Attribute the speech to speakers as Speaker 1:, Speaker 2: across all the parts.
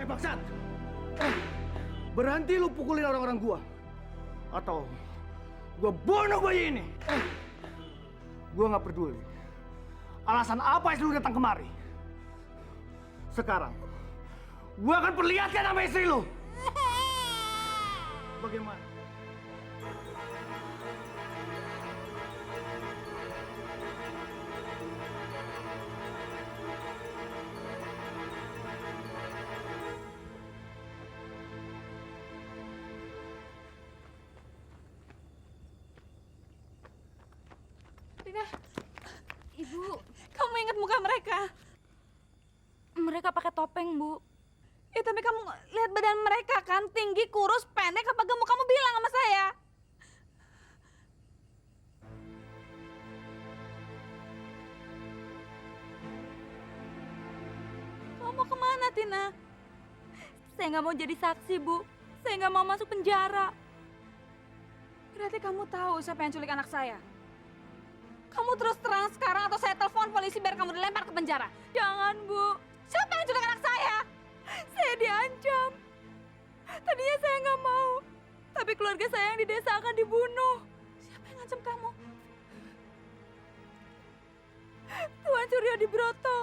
Speaker 1: Bangsat! Berhenti lu pukulin orang-orang gua. Atau gua bunuh bayi ini. Gua nggak peduli. Alasan apa lu datang kemari? Sekarang, gua akan perlihatkan sama istri lu. Bagaimana?
Speaker 2: Rina, Ibu, kamu ingat muka mereka?
Speaker 3: Mereka pakai topeng, Bu.
Speaker 2: Ya, tapi kamu lihat badan mereka kan, tinggi, kurus, pendek, apa gemuk? Kamu bilang sama saya. Kamu mau kemana, Tina?
Speaker 3: Saya nggak mau jadi saksi, Bu. Saya nggak mau masuk penjara.
Speaker 2: Berarti kamu tahu siapa yang culik anak saya? Kamu terus terang sekarang atau saya telepon polisi biar kamu dilempar ke penjara?
Speaker 3: Jangan, Bu.
Speaker 2: Siapa yang culik anak saya?
Speaker 3: Saya diancam. Tadinya saya nggak mau. Tapi keluarga saya yang di desa akan dibunuh.
Speaker 2: Siapa yang ngancam kamu?
Speaker 3: Tuan Suryo Dibroto.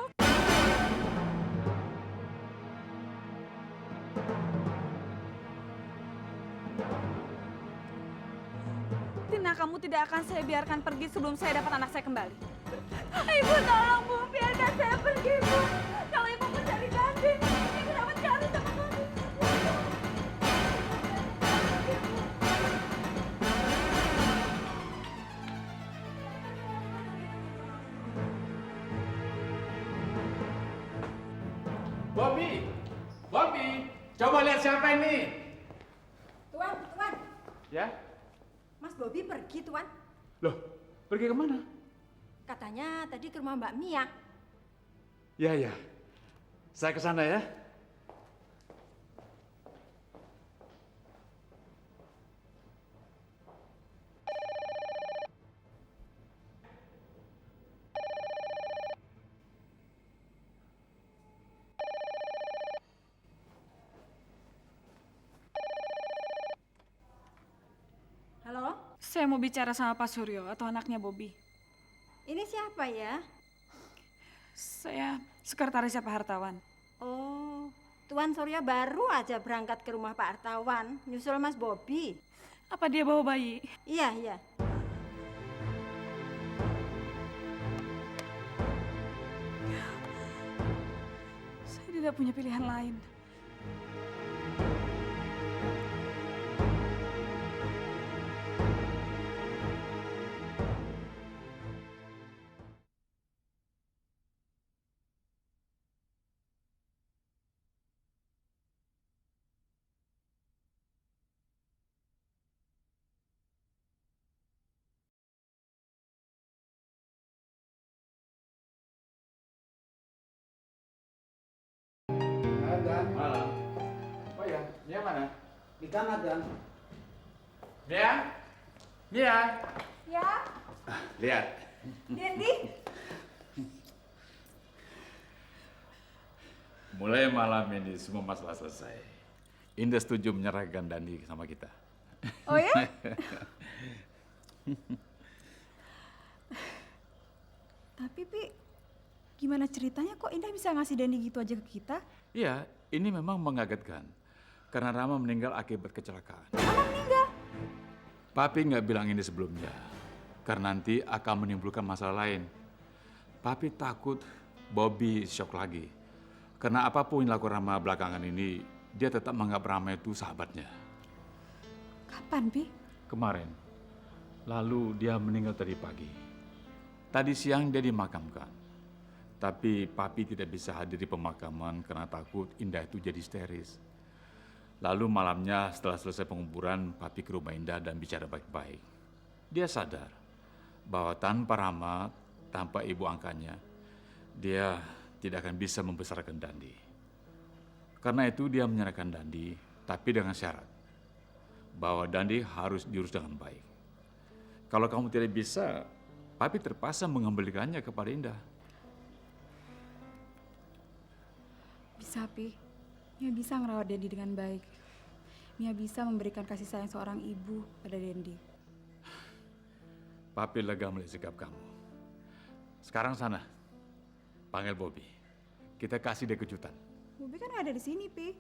Speaker 2: Tina, kamu tidak akan saya biarkan pergi sebelum saya dapat anak saya kembali.
Speaker 3: Ibu tolong, Bu. Biarkan saya pergi, Bu. Kalau Ibu mencari Dandi, Ibu dapat cari sama kami.
Speaker 4: Bobby! Bobby! Coba lihat siapa ini?
Speaker 5: Tuan,
Speaker 4: Ya?
Speaker 5: Mas Bobby pergi, Tuan.
Speaker 4: Loh, pergi kemana?
Speaker 5: Katanya tadi ke rumah Mbak Mia.
Speaker 4: Ya, ya. Saya ke sana ya.
Speaker 5: Halo,
Speaker 2: Saya mau bicara sama Pak Suryo atau anaknya Bobby.
Speaker 5: ini siapa ya?
Speaker 2: Saya sekretarisnya Pak Hartawan.
Speaker 5: Oh, Tuan Surya baru aja berangkat ke rumah Pak Hartawan, nyusul Mas Bobby.
Speaker 2: Apa dia bawa bayi?
Speaker 5: Iya, iya.
Speaker 2: Saya tidak punya pilihan lain.
Speaker 6: Dan
Speaker 4: Malam. Oh ya, Mia mana?
Speaker 6: di kamar Dan.
Speaker 4: Mia? Mia?
Speaker 5: Ya,
Speaker 4: Lihat.
Speaker 5: Dendi.
Speaker 4: Mulai malam ini semua masalah selesai. Indah setuju menyerahkan Dandi sama kita.
Speaker 5: Oh ya?
Speaker 2: Tapi, Pi, gimana ceritanya kok Indah bisa ngasih Dendi gitu aja ke kita?
Speaker 4: Iya, ini memang mengagetkan. Karena Rama meninggal akibat kecelakaan.
Speaker 2: Rama meninggal?
Speaker 4: Papi nggak bilang ini sebelumnya. Karena nanti akan menimbulkan masalah lain. Papi takut Bobby shock lagi. Karena apapun yang dilakukan Rama belakangan ini, dia tetap menganggap Rama itu sahabatnya.
Speaker 2: Kapan, Pi?
Speaker 4: Kemarin, lalu dia meninggal tadi pagi. Tadi siang dia dimakamkan. Tapi Papi tidak bisa hadir di pemakaman karena takut Indah itu jadi histeris. Lalu malamnya setelah selesai penguburan, Papi ke rumah Indah dan bicara baik-baik. Dia sadar bahwa tanpa Rama, tanpa ibu angkatnya, dia tidak akan bisa membesarkan Dandi. Karena itu dia menyerahkan Dandi, tapi dengan syarat bahwa Dandi harus diurus dengan baik. Kalau kamu tidak bisa, Papi terpaksa mengembalikannya kepada Indah.
Speaker 2: Bisa, Pi.
Speaker 6: Mia bisa ngerawat Dendi dengan baik. Mia bisa memberikan kasih sayang seorang ibu pada Dendi.
Speaker 4: Papi lega melihat sikap kamu. Sekarang sana, panggil Bobby. Kita kasih dia kejutan.
Speaker 6: Bobi kan nggak ada di sini, Pi.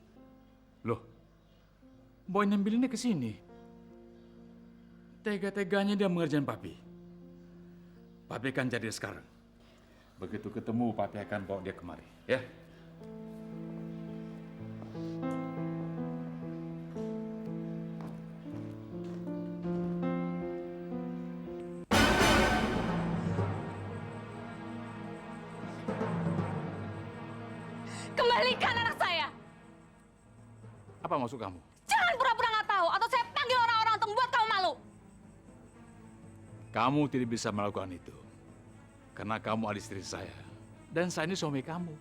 Speaker 4: Loh, Boy nembilinnya ke sini. Tega-teganya dia mengerjain Papi. Papi kan jadi sekarang. Begitu ketemu, Papi akan bawa dia kemari. Ya?
Speaker 2: Kembalikan anak saya!
Speaker 4: Apa maksud kamu?
Speaker 2: Jangan pura-pura nggak tahu, atau saya panggil orang-orang untuk membuat kamu malu.
Speaker 4: Kamu tidak bisa melakukan itu. Karena kamu adik istri saya. Dan saya ini suami kamu.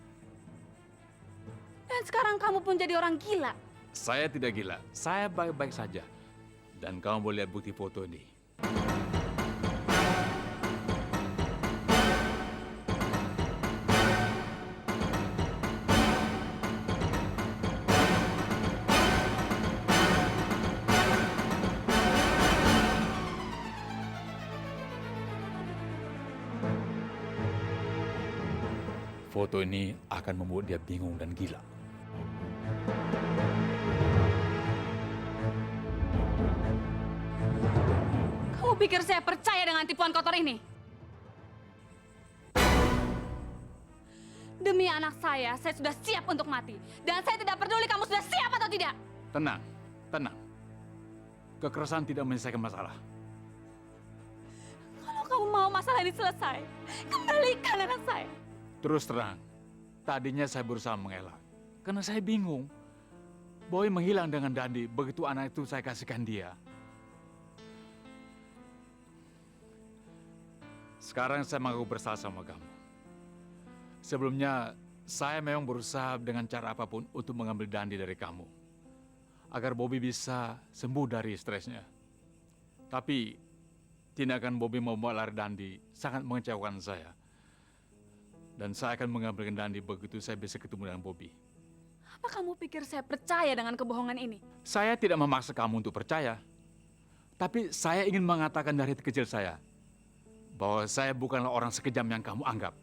Speaker 2: Dan sekarang kamu pun jadi orang gila.
Speaker 4: Saya tidak gila. Saya baik-baik saja. Dan kamu boleh lihat bukti foto ini. Foto ini akan membuat dia bingung dan gila.
Speaker 2: Kamu pikir saya percaya dengan tipuan kotor ini? Demi anak saya sudah siap untuk mati. Dan saya tidak peduli kamu sudah siap atau tidak.
Speaker 4: Tenang, tenang. Kekerasan tidak menyelesaikan masalah.
Speaker 2: Kalau kamu mau masalah ini selesai, kembalikan anak saya.
Speaker 4: Terus terang, tadinya saya berusaha mengelak. Karena saya bingung. Boy menghilang dengan Dandi begitu anak itu saya kasihkan dia. Sekarang saya mengaku bersalah sama kamu. Sebelumnya, saya memang berusaha dengan cara apapun untuk mengambil Dandi dari kamu. Agar Bobby bisa sembuh dari stresnya. Tapi, tindakan Bobby membawa lari Dandi sangat mengecewakan saya. Dan saya akan mengambilkan Dandi begitu saya bisa ketemu dengan Bobby.
Speaker 2: Apa kamu pikir saya percaya dengan kebohongan ini?
Speaker 4: Saya tidak memaksa kamu untuk percaya. Tapi saya ingin mengatakan dari hati kecil saya bahwa saya bukanlah orang sekejam yang kamu anggap.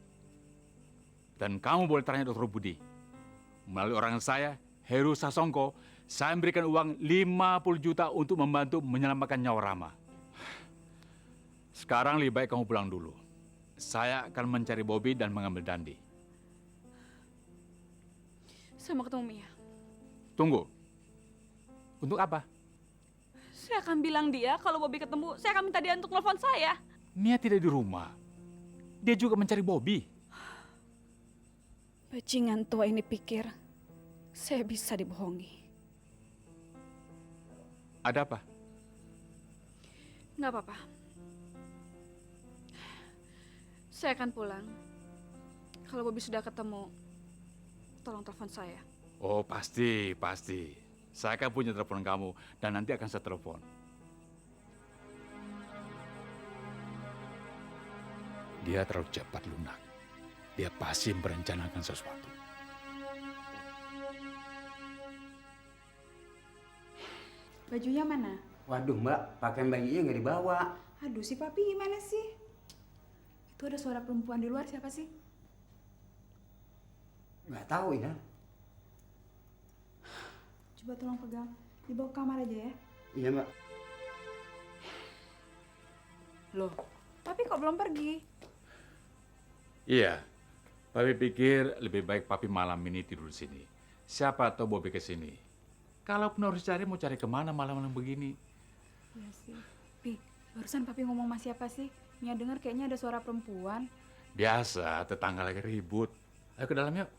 Speaker 4: Dan kamu boleh tanya Dr. Budi. Melalui orang saya, Heru Sasongko, saya memberikan uang 50 juta untuk membantu menyelamatkan nyawa Rama. Sekarang lebih baik kamu pulang dulu. Saya akan mencari Bobby dan mengambil Dandi.
Speaker 2: Saya mau ketemu Mia.
Speaker 4: Tunggu. Untuk apa?
Speaker 2: Saya akan bilang dia kalau Bobby ketemu, saya akan minta dia untuk telepon saya.
Speaker 4: Mia tidak di rumah. Dia juga mencari Bobby.
Speaker 2: Bajingan tua ini pikir saya bisa dibohongi.
Speaker 4: Ada apa?
Speaker 2: Nggak apa-apa. Saya akan pulang. Kalau Bobby sudah ketemu, tolong telepon saya.
Speaker 4: Oh, pasti, pasti. Saya akan punya telepon kamu dan nanti akan saya telepon. Dia terlalu cepat lunak. Dia pasti merencanakan sesuatu.
Speaker 6: Bajunya mana?
Speaker 7: Waduh mbak, pakaian bayinya nggak dibawa.
Speaker 6: Aduh, si Papi gimana sih? Itu ada suara perempuan di luar, siapa sih?
Speaker 7: Nggak tahu ya.
Speaker 6: Coba tolong pegang. Dibawa ke kamar aja ya.
Speaker 7: Iya mbak.
Speaker 6: Loh, Papi kok belum pergi?
Speaker 4: Iya, Papi pikir lebih baik Papi malam ini tidur di sini. Siapa tahu Bobby ke sini. Kalau pun harus cari, mau cari kemana malam-malam begini?
Speaker 6: Iya sih. Pi, barusan Papi ngomong sama siapa sih? Mia dengar kayaknya ada suara perempuan.
Speaker 4: Biasa, tetangga lagi ribut. Ayo ke dalam yuk.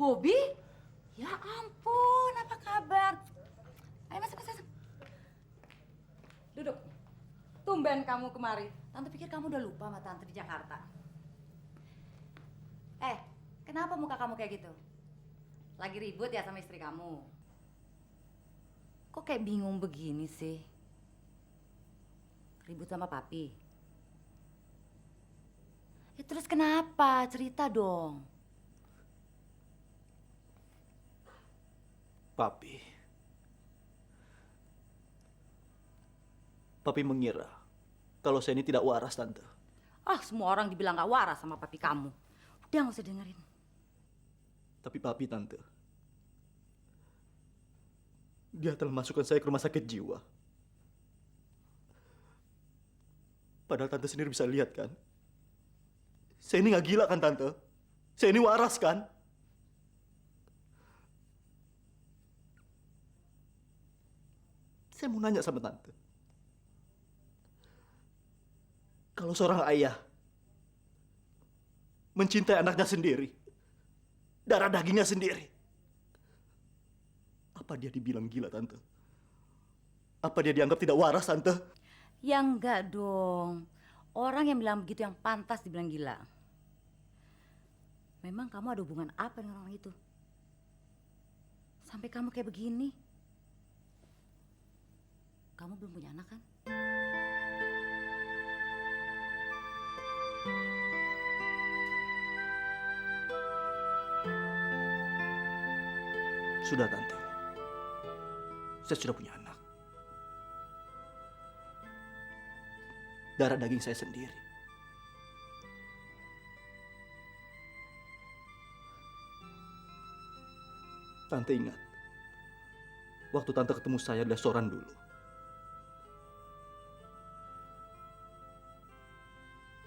Speaker 3: Bobby? Ya ampun, apa kabar? Ayo masuk. Duduk. Tumben kamu kemari. Tante pikir kamu udah lupa sama tante di Jakarta. Kenapa muka kamu kayak gitu? Lagi ribut ya sama istri kamu? Kok kayak bingung begini sih? Ribut sama papi? Ya terus kenapa? Cerita dong.
Speaker 1: Papi mengira kalau saya ini tidak waras, Tante.
Speaker 3: Semua orang dibilang gak waras sama papi kamu. Udah gak usah dengerin.
Speaker 1: Tapi Papi, Tante, dia telah masukkan saya ke rumah sakit jiwa. Padahal Tante sendiri bisa lihat kan? Saya ini nggak gila kan, Tante? Saya ini waras kan? Saya mau nanya sama Tante. Kalau seorang ayah mencintai anaknya sendiri, darah dagingnya sendiri, apa dia dibilang gila, Tante? Apa dia dianggap tidak waras, Tante?
Speaker 3: Ya enggak dong. Orang yang bilang begitu yang pantas dibilang gila. Memang kamu ada hubungan apa dengan orang itu? Sampai kamu kayak begini. Kamu belum punya anak kan?
Speaker 1: Sudah, Tante. Saya sudah punya anak. Darah daging saya sendiri. Tante ingat, waktu Tante ketemu saya di restoran dulu.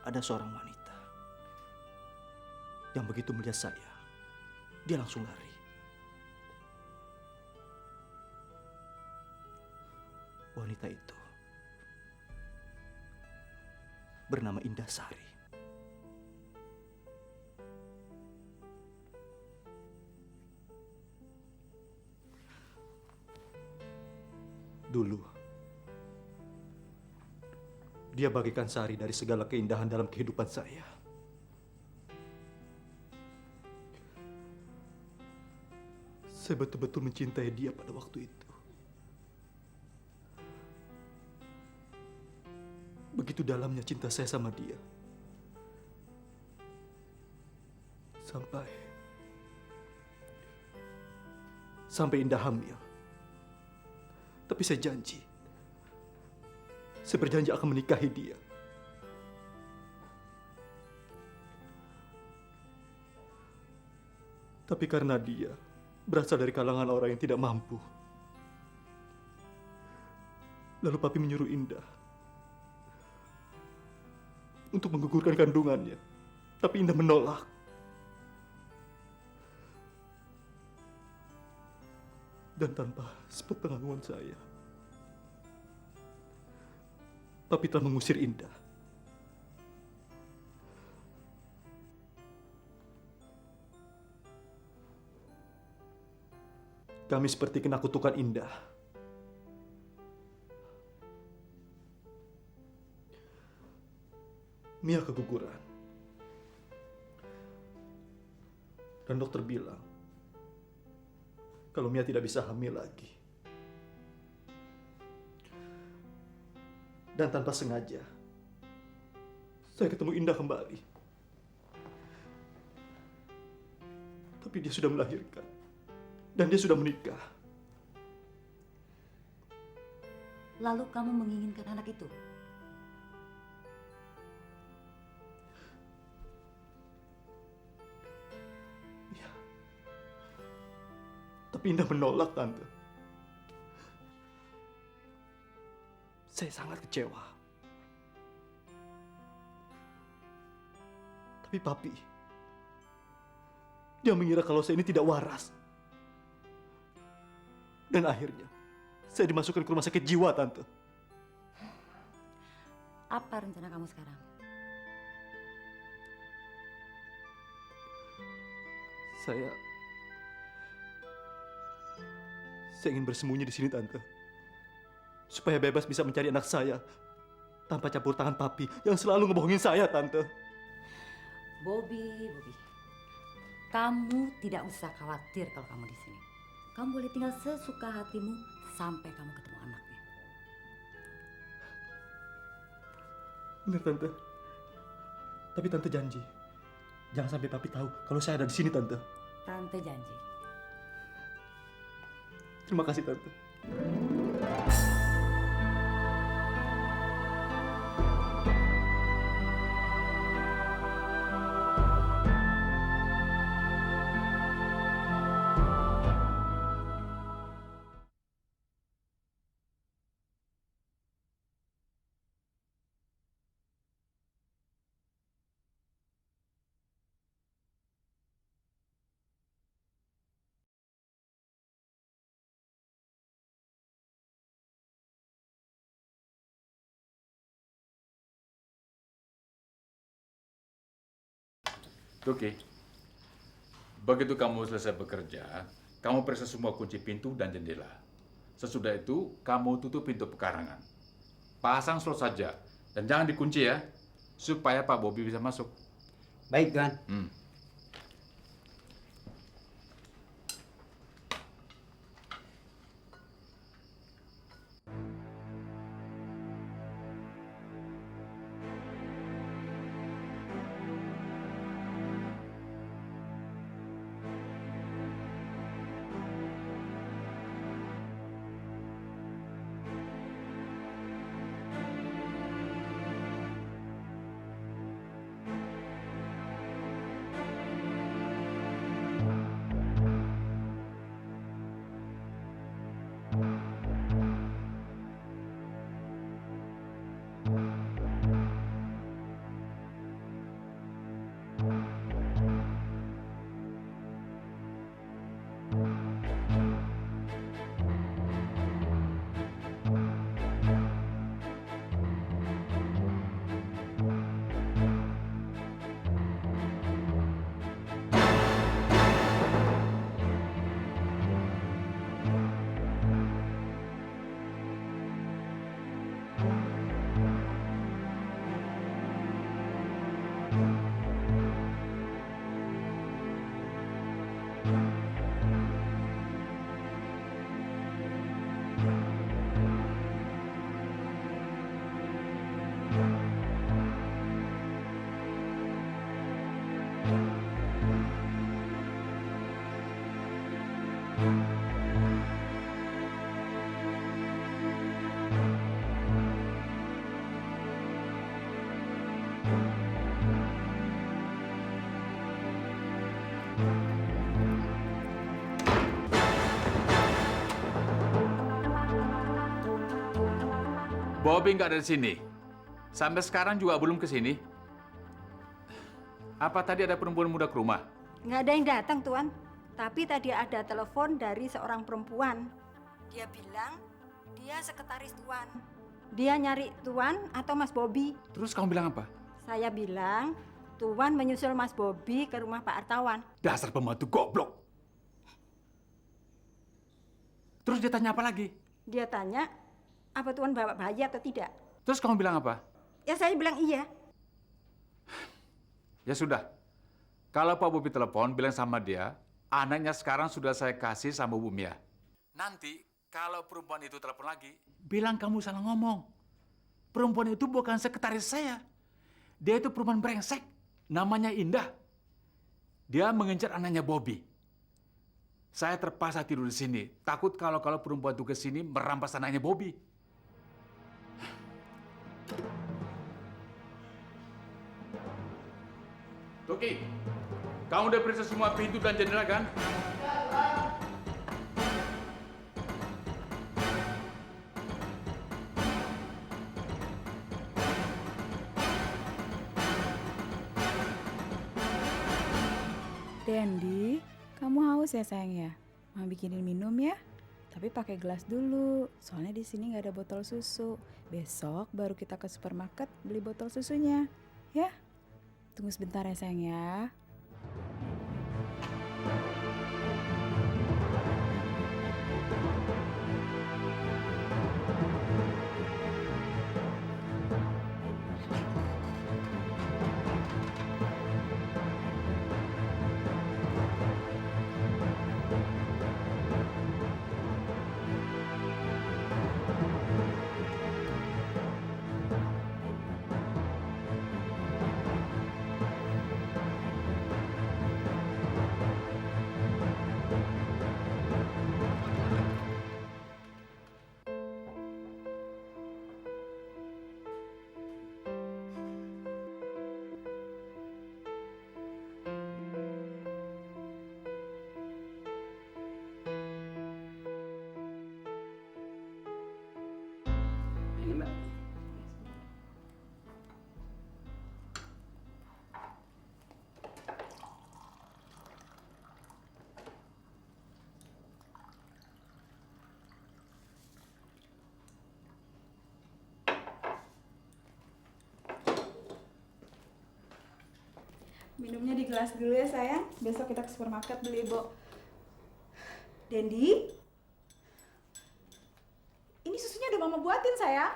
Speaker 1: Ada seorang wanita yang begitu melihat saya, dia langsung lari. Wanita itu bernama Indah Sari. Dulu, dia bagikan Sari dari segala keindahan dalam kehidupan saya. Saya betul-betul mencintai dia pada waktu itu. Begitu dalamnya cinta saya sama dia. Sampai Indah hamil. Tapi saya janji. Saya berjanji akan menikahi dia. Tapi karena dia berasal dari kalangan orang yang tidak mampu. Lalu Papi menyuruh Indah untuk menggugurkan kandungannya. Tapi Indah menolak. Dan tanpa sepengetahuan saya, Papi telah mengusir Indah. Kami seperti kena kutukan Indah. Mia keguguran. Dan dokter bilang, kalau Mia tidak bisa hamil lagi. Dan tanpa sengaja, saya ketemu Indah kembali. Tapi dia sudah melahirkan. Dan dia sudah menikah.
Speaker 3: Lalu kamu menginginkan anak itu?
Speaker 1: Ya. Tapi Indah menolak, Tante. Saya sangat kecewa. Tapi Papi, dia mengira kalau saya ini tidak waras. Dan akhirnya, saya dimasukkan ke rumah sakit jiwa, Tante.
Speaker 3: Apa rencana kamu sekarang?
Speaker 1: Saya Saya ingin bersembunyi di sini, Tante. Supaya bebas bisa mencari anak saya tanpa campur tangan Papi yang selalu ngebohongin saya, Tante.
Speaker 3: Bobby. Kamu tidak usah khawatir kalau kamu di sini. Kamu boleh tinggal sesuka hatimu sampai kamu ketemu anaknya.
Speaker 1: Benar, Tante. Tapi Tante janji, jangan sampai Papi tahu kalau saya ada di sini, Tante.
Speaker 3: Tante janji.
Speaker 1: Terima kasih, Tante.
Speaker 4: Oke. Begitu kamu selesai bekerja, kamu periksa semua kunci pintu dan jendela. Sesudah itu, kamu tutup pintu pekarangan. Pasang slot saja. Dan jangan dikunci ya, supaya Pak Bobby bisa masuk.
Speaker 7: Baik, Tuan.
Speaker 4: Bobby nggak ada di sini. Sampai sekarang juga belum ke sini. Apa tadi ada perempuan muda ke rumah?
Speaker 5: Nggak ada yang datang, Tuan. Tapi tadi ada telepon dari seorang perempuan. Dia bilang dia sekretaris Tuan. Dia nyari Tuan atau Mas Bobby.
Speaker 4: Terus kamu bilang apa?
Speaker 5: Saya bilang Tuan menyusul Mas Bobby ke rumah Pak Artawan.
Speaker 4: Dasar pembantu goblok. Terus dia tanya apa lagi?
Speaker 5: Dia tanya, apa Tuan bawa bayi atau tidak?
Speaker 4: Terus kamu bilang apa?
Speaker 5: Ya saya bilang iya.
Speaker 4: Ya sudah. Kalau Pak Bobby telepon, bilang sama dia, anaknya sekarang sudah saya kasih sama Bu Mia. Nanti kalau perempuan itu telepon lagi, bilang kamu salah ngomong. Perempuan itu bukan sekretaris saya. Dia itu perempuan brengsek. Namanya Indah. Dia mengincar anaknya Bobby. Saya terpaksa tidur di sini. Takut kalau perempuan itu ke sini merampas anaknya Bobby. Toki, kamu udah periksa semua pintu dan jendela kan?
Speaker 6: Dendi, kamu haus ya sayang ya? Mama bikinin minum ya. Tapi pakai gelas dulu, soalnya di sini nggak ada botol susu. Besok baru kita ke supermarket beli botol susunya, ya? Tunggu sebentar ya sayang ya. Minumnya di gelas dulu ya sayang. Besok kita ke supermarket beli, Bo. Dendi? Ini susunya udah mama buatin sayang.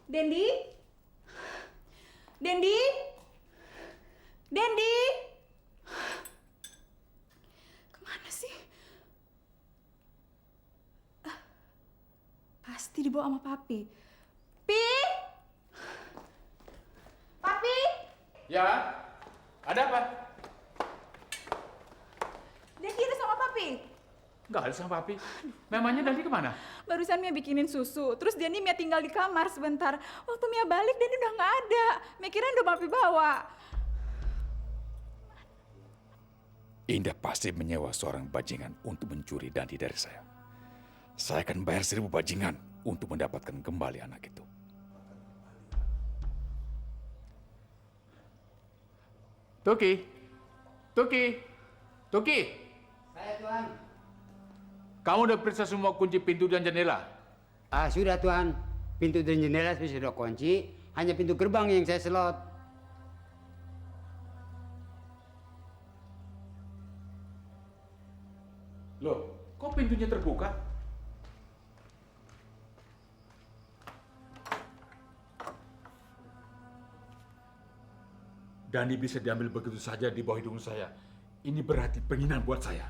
Speaker 6: Dendi? Dendi? Dendi? Kemana sih? Pasti dibawa sama Papi. Pi? Papi?
Speaker 4: Ya, ada apa?
Speaker 6: Dendi ada sama Papi?
Speaker 4: Nggak ada sama Papi. Memangnya Dandi kemana?
Speaker 6: Barusan Mia bikinin susu, terus Denny Mia tinggal di kamar sebentar. Waktu Mia balik, Denny udah nggak ada. Mia kirain udah Papi bawa.
Speaker 4: Indah pasti menyewa seorang bajingan untuk mencuri Dandi dari saya. Saya akan bayar 1000 bajingan untuk mendapatkan kembali anak itu. Tuki! Tuki! Tuki!
Speaker 7: Saya Tuan.
Speaker 4: Kamu udah periksa semua kunci pintu dan jendela?
Speaker 7: Ah sudah Tuan. Pintu dan jendela saya sudah kunci. Hanya pintu gerbang yang saya selot.
Speaker 4: Loh, kok pintunya terbuka? Dani bisa diambil begitu saja di bawah hidung saya. Ini berarti penghinaan buat saya.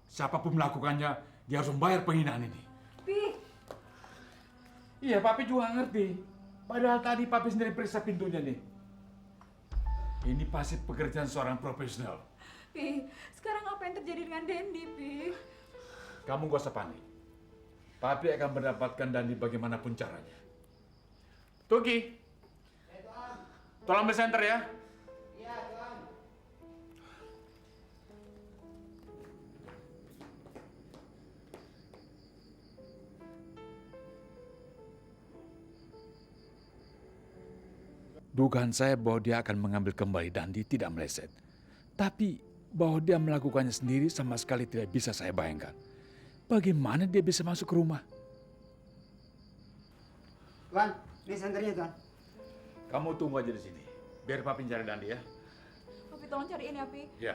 Speaker 4: Siapapun melakukannya, dia harus membayar penghinaan ini.
Speaker 6: Pi,
Speaker 4: Iya, Papi juga ngerti. Padahal tadi Papi sendiri periksa pintunya nih. Ini pasti pekerjaan seorang profesional.
Speaker 6: Pi, sekarang apa yang terjadi dengan Dendi, Pi?
Speaker 4: Kamu gak usah panik. Papi akan mendapatkan Dandi bagaimanapun caranya. Tuki, tolong besenter ya. Dugaan saya bahwa dia akan mengambil kembali Dandi tidak meleset. Tapi bahwa dia melakukannya sendiri sama sekali tidak bisa saya bayangkan. Bagaimana dia bisa masuk ke rumah?
Speaker 7: Tuan, ini senternya Tuan.
Speaker 4: Kamu tunggu aja di sini. Biar Papi cari Dandi ya.
Speaker 6: Papi tolong cariin ya, Pi.
Speaker 4: Ya.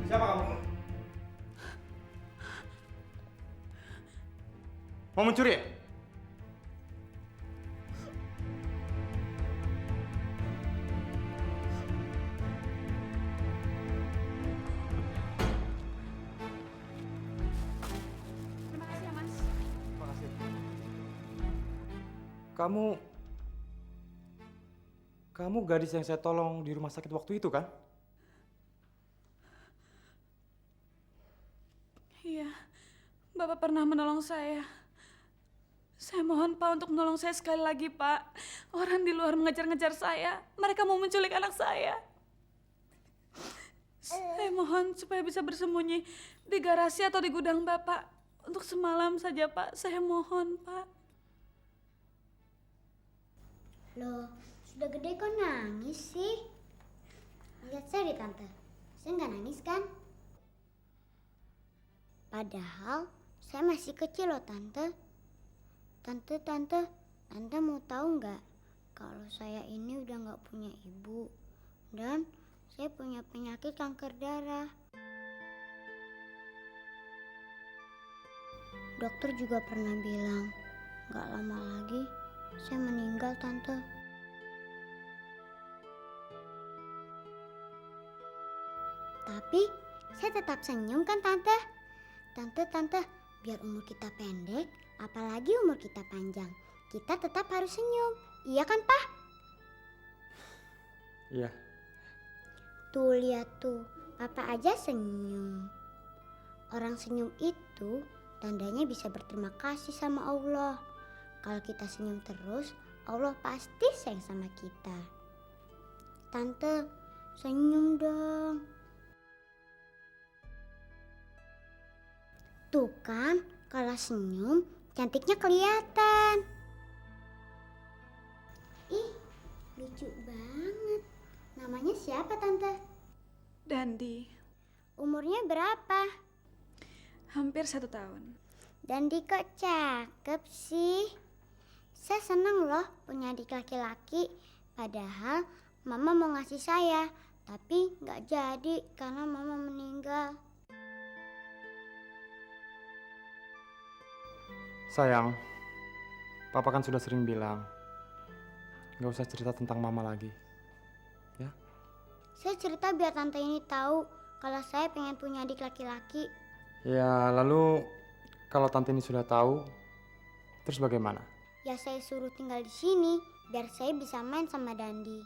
Speaker 1: Siapa kamu? Mau mencuri ya?
Speaker 2: Terima kasih ya, Mas.
Speaker 1: Terima kasih. Kamu gadis yang saya tolong di rumah sakit waktu itu kan?
Speaker 2: Iya, Bapak pernah menolong saya. Saya mohon Pak untuk menolong saya sekali lagi, Pak. Orang di luar mengejar-ngejar saya. Mereka mau menculik anak saya. Saya mohon supaya bisa bersembunyi di garasi atau di gudang Bapak. Untuk semalam saja, Pak. Saya mohon, Pak.
Speaker 8: Loh, sudah gede kok nangis sih? Lihat saya deh Tante, saya nggak nangis kan? Padahal saya masih kecil loh Tante. Tante mau tahu nggak kalau saya ini udah nggak punya ibu dan saya punya penyakit kanker darah. Dokter juga pernah bilang nggak lama lagi saya meninggal, Tante. Tapi saya tetap senyum kan, Tante? Tante, biar umur kita pendek, apalagi umur kita panjang, kita tetap harus senyum. Iya kan, Pak?
Speaker 9: Iya.
Speaker 8: Tuh, lihat tuh, Papa aja senyum. Orang senyum itu tandanya bisa berterima kasih sama Allah. Kalau kita senyum terus, Allah pasti sayang sama kita. Tante, senyum dong. Tuh kan, kalau senyum cantiknya kelihatan. Ih, lucu banget. Namanya siapa, Tante?
Speaker 2: Dandi,
Speaker 8: Umurnya berapa?
Speaker 2: hampir 1 tahun.
Speaker 8: Dandi kok cakep sih. Saya seneng loh punya adik laki-laki. Padahal mama mau ngasih saya, tapi nggak jadi karena mama meninggal.
Speaker 9: Sayang, Papa kan sudah sering bilang, nggak usah cerita tentang Mama lagi. Ya?
Speaker 8: Saya cerita biar tante ini tahu kalau saya pengen punya adik laki-laki.
Speaker 9: Ya, lalu kalau Tante ini sudah tahu, terus bagaimana?
Speaker 8: Ya saya suruh tinggal di sini biar saya bisa main sama Dandi.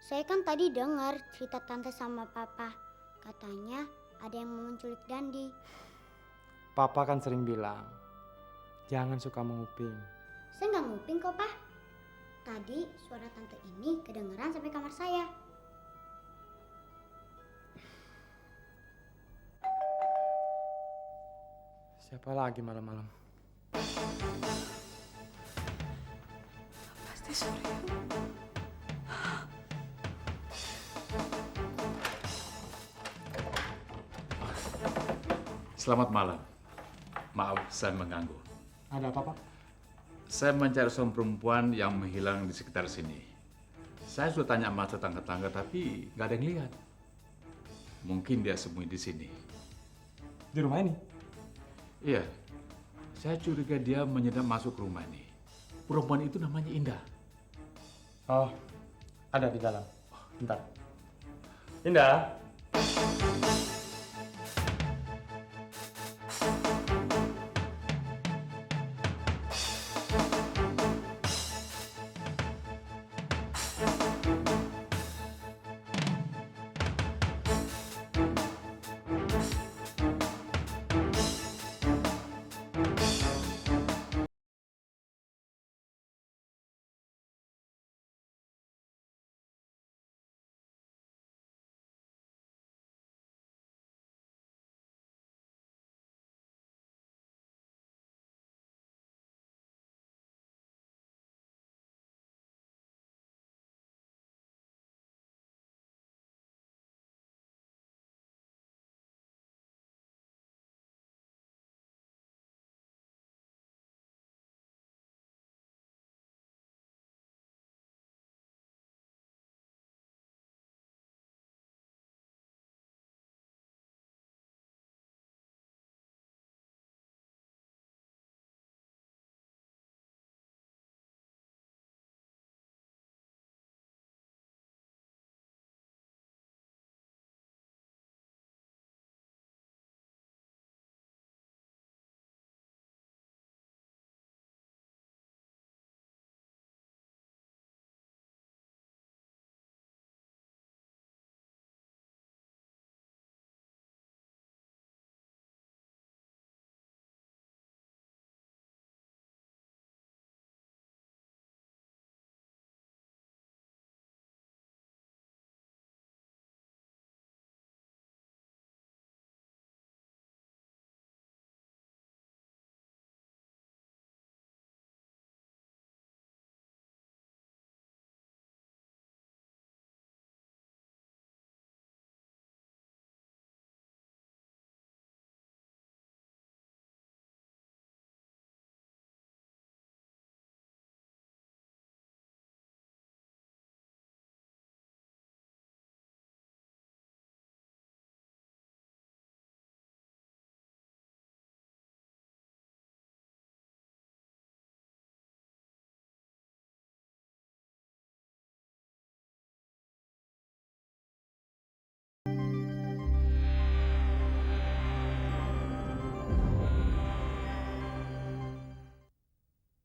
Speaker 8: Saya kan tadi dengar cerita tante sama papa. Katanya ada yang mau menculik Dandi.
Speaker 9: Papa kan sering bilang, jangan suka menguping.
Speaker 8: Saya nggak nguping kok, Pak. Tadi suara tante ini kedengeran sampai kamar saya.
Speaker 9: Siapa lagi malam-malam?
Speaker 2: Pasti Surya.
Speaker 4: Selamat malam. Maaf, saya mengganggu.
Speaker 9: Ada apa, Pak?
Speaker 4: Saya mencari seorang perempuan yang menghilang di sekitar sini. Saya sudah tanya sama tetangga-tetangga, tapi nggak ada yang lihat. Mungkin dia sembunyi di sini.
Speaker 9: Di rumah ini?
Speaker 4: Iya, saya curiga dia menyedak masuk ke rumah ini. Perempuan itu namanya Indah.
Speaker 9: Oh, ada di dalam. Bentar. Indah.